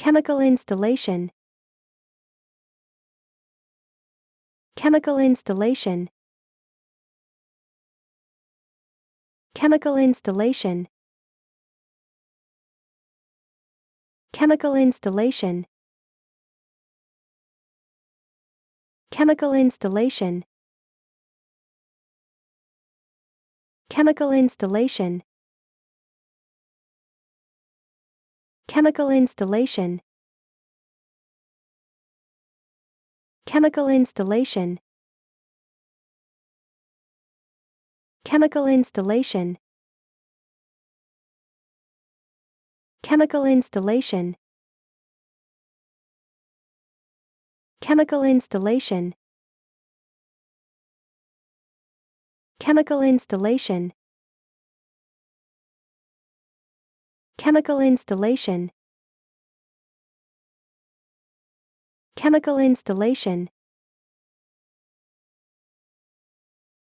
chemical installation, chemical installation, chemical installation, chemical installation, chemical installation, chemical installation, chemical installation, chemical installation, chemical installation, chemical installation, chemical installation, chemical installation, chemical installation, chemical installation,